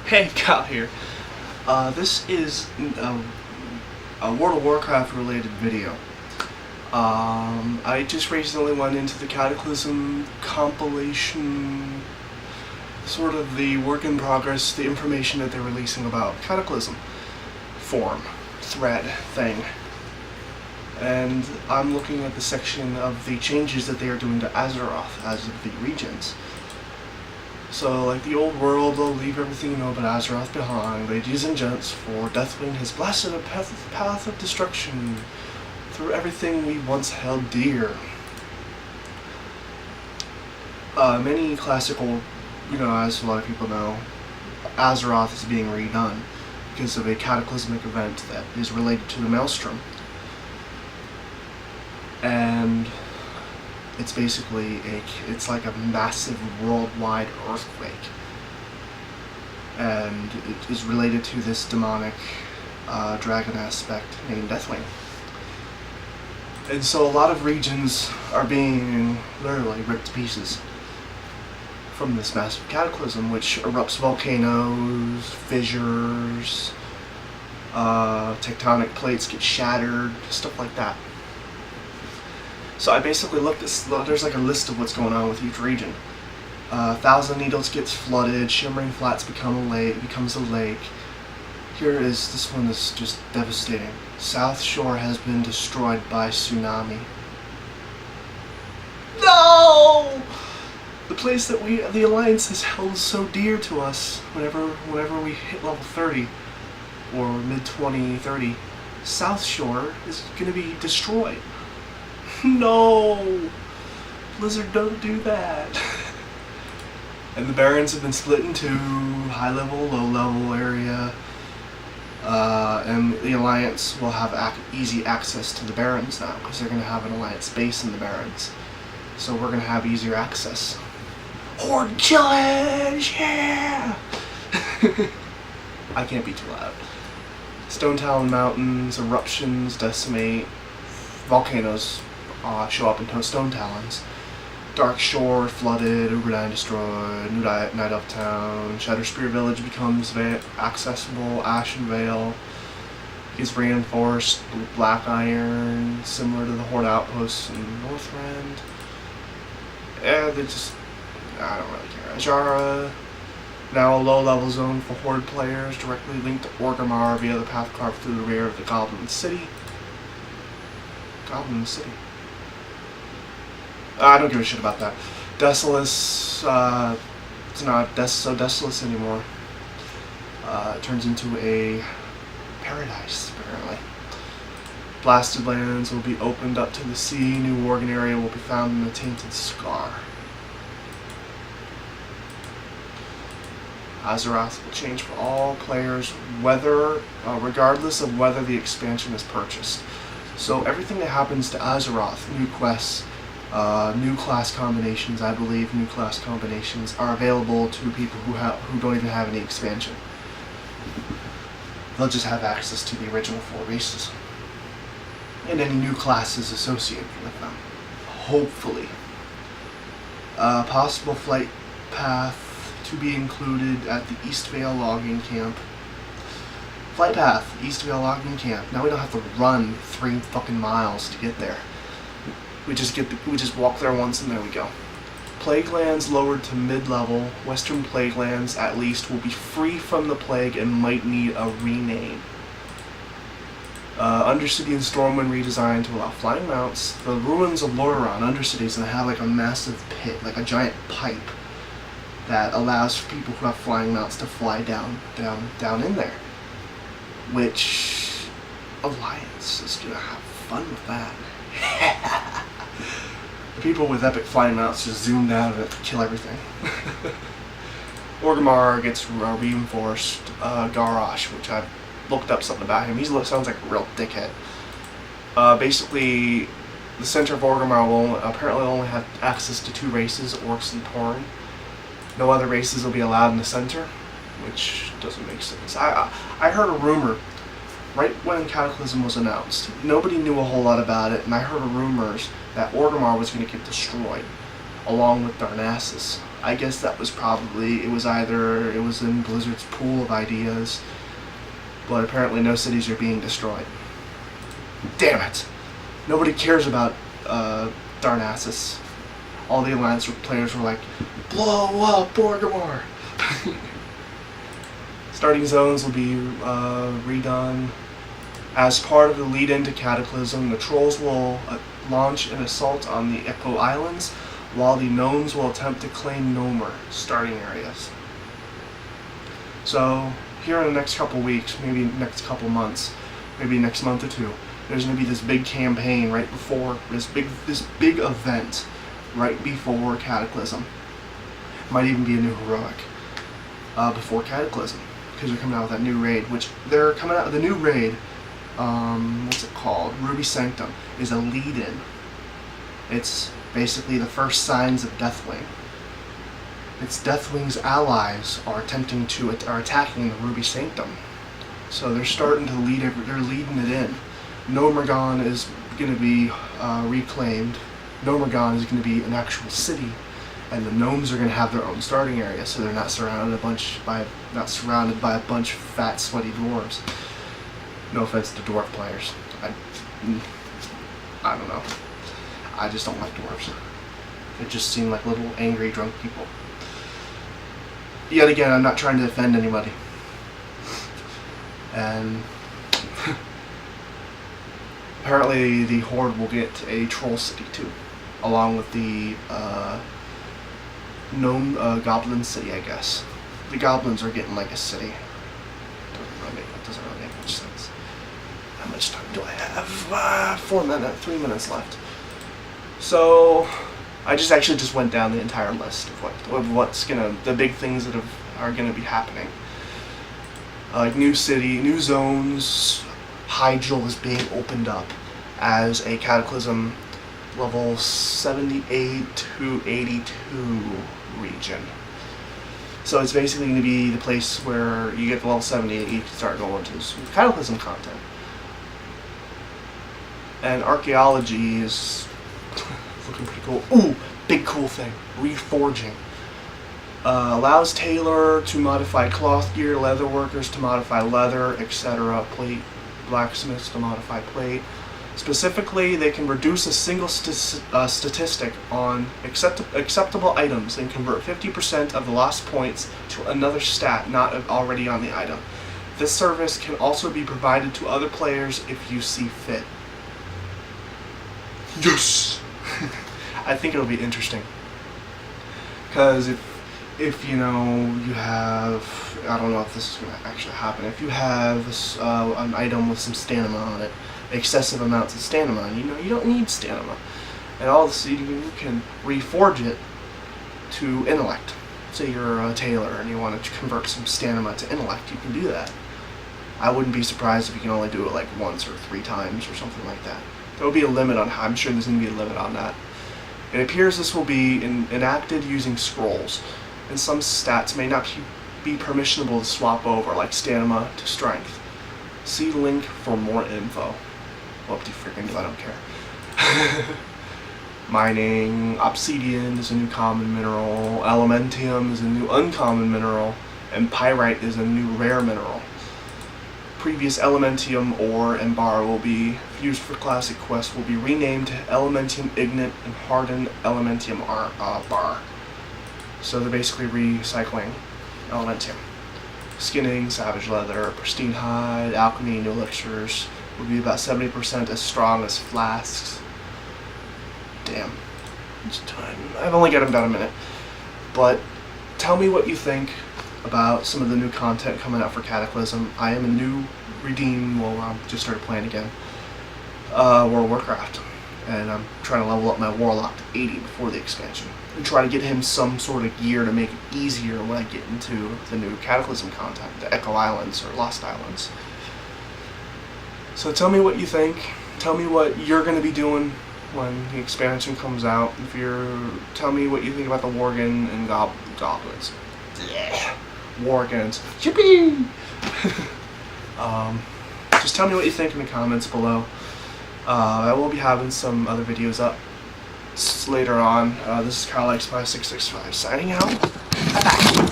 Hey, Kyle here. This is a World of Warcraft related video. I just recently went into the Cataclysm compilation, sort of the work in progress, the information that they're releasing about Cataclysm forum, thread thing. And I'm looking at the section of the changes that they are doing to Azeroth as of the regions. So, like the old world, they'll leave everything you know about Azeroth behind. Ladies and gents, for Deathwing has blasted a path of destruction through everything we once held dear. Many classical, as a lot of people know, Azeroth is being redone because of a cataclysmic event that is related to the Maelstrom. And it's basically it's like a massive worldwide earthquake, and it is related to this demonic dragon aspect named Deathwing. And so a lot of regions are being literally ripped to pieces from this massive cataclysm, which erupts volcanoes, fissures, tectonic plates get shattered, stuff like that. So I basically looked at, there's like a list of what's going on with each region. Thousand Needles gets flooded, Shimmering Flats becomes a lake. Here is, this one is just devastating. South Shore has been destroyed by tsunami. No! The place that the Alliance has held so dear to us whenever we hit level 30, or mid-2030, South Shore is going to be destroyed. No! Blizzard, don't do that. And the Barrens have been split into high level, low level area. And the Alliance will have easy access to the Barrens now, because they're going to have an Alliance base in the Barrens. So we're going to have easier access. Horde Challenge! Yeah! I can't be too loud. Stone Talon Mountains, eruptions, decimate, volcanoes show up in Stone Talons. Dark Shore flooded, Uberdine destroyed, New Night Elf Town, Shatterspear Village becomes accessible, Ashen Vale is reinforced, Black Iron, similar to the Horde outposts in Northrend. They just, I don't really care. Ajara, now a low-level zone for Horde players, directly linked to Orgrimmar via the path carved through the rear of the Goblin City. Goblin City. I don't give a shit about that. Desolus, it's not so desolate anymore. It turns into a paradise, apparently. Blasted lands will be opened up to the sea. New Worgen area will be found in the Tainted Scar. Azeroth will change for all players, regardless of whether the expansion is purchased. So everything that happens to Azeroth, new quests, new class combinations, I believe new class combinations are available to people who don't even have any expansion. They'll just have access to the original 4 races and any new classes associated with them. Hopefully. Possible flight path to be included at the Eastvale logging camp. Flight path, Eastvale logging camp. Now we don't have to run 3 fucking miles to get there. We just walk there once and there we go. Plague lands lowered to mid-level. Western plague lands, at least, will be free from the plague and might need a rename. Undercity and Stormwind redesigned to allow flying mounts. The ruins of Lordaeron, Undercity, is going to have like a massive pit, like a giant pipe, that allows for people who have flying mounts to fly down in there. Which Alliance is going to have fun with that. The people with epic flying mounts just zoom down and kill everything. Orgrimmar gets reinforced. Garrosh, which I've looked up something about him. He sounds like a real dickhead. Basically, the center of Orgrimmar will apparently only have access to 2 races, Orcs and Tauren. No other races will be allowed in the center, which doesn't make sense. I heard a rumor right when Cataclysm was announced. Nobody knew a whole lot about it, and I heard rumors that Orgrimmar was going to get destroyed, along with Darnassus. I guess that was probably, it was in Blizzard's pool of ideas, but apparently no cities are being destroyed. Damn it! Nobody cares about Darnassus. All the Alliance players were like, blow up Borgamore! Starting zones will be redone. As part of the lead-in to Cataclysm, the Trolls will launch an assault on the Echo Islands, while the Gnomes will attempt to claim Gnomer starting areas. So, here in the next couple weeks, maybe next couple months, maybe next month or two, there's going to be this big campaign right before, this big event right before Cataclysm. Might even be a new heroic before Cataclysm, because they're coming out with that new raid, which they're coming out with the new raid, what's it called? Ruby Sanctum, is a lead-in. It's basically the first signs of Deathwing. It's Deathwing's allies are attacking the Ruby Sanctum. So they're starting to they're leading it in. Gnomergon is going to be reclaimed. Gnomergon is going to be an actual city, and the gnomes are going to have their own starting area, so they're not surrounded by a bunch of fat, sweaty dwarves. No offense to dwarf players. I don't know. I just don't like dwarves. They just seem like little angry drunk people. Yet again, I'm not trying to offend anybody. And apparently the Horde will get a troll city too, along with the goblin city, I guess. The goblins are getting like a city. It doesn't really make much sense. How much time do I have? 3 minutes left. So I just went down the entire list of what's the big things that are gonna be happening. Like new city, new zones. Hyjal is being opened up as a Cataclysm level 78 to 82 region. So it's basically going to be the place where you get to level 78, you can start going to some Cataclysm content. And archaeology is looking pretty cool. Ooh, big cool thing, reforging. Allows tailor to modify cloth gear, leather workers to modify leather, etc. Plate blacksmiths to modify plate. Specifically, they can reduce a single statistic on acceptable items and convert 50% of the lost points to another stat not already on the item. This service can also be provided to other players if you see fit. Yes! I think it'll be interesting. Because if you have, I don't know if this is going to actually happen, if you have an item with some stamina on it, excessive amounts of stamina, you don't need stamina, and all this, you can reforge it to intellect. Say you're a tailor and you want to convert some stamina to intellect, you can do that. I wouldn't be surprised if you can only do it like once or 3 times or something like that. There will be a limit on how, I'm sure there's going to be a limit on that. It appears this will be enacted using scrolls, and some stats may not be permissionable to swap over, like stamina to strength. See link for more info. What do you freaking do? I don't care. Mining, obsidian is a new common mineral, elementium is a new uncommon mineral, and pyrite is a new rare mineral. Previous elementium ore and bar will be used for classic quests will be renamed to elementium ignite and hardened elementium bar. So they're basically recycling elementium. Skinning, savage leather, pristine hide, alchemy, new elixirs will be about 70% as strong as flasks. Damn. It's time. I've only got about a minute. But tell me what you think about some of the new content coming out for Cataclysm. I am a new I just started playing again. World of Warcraft. And I'm trying to level up my Warlock to 80 before the expansion. And try to get him some sort of gear to make it easier when I get into the new Cataclysm content, the Echo Islands or Lost Islands. So tell me what you think. Tell me what you're going to be doing when the expansion comes out. Tell me what you think about the Worgen and Goblins. Yeah, Worgens. Yippee! Just tell me what you think in the comments below. I will be having some other videos up later on. This is Kyle X5665 signing out. Bye-bye.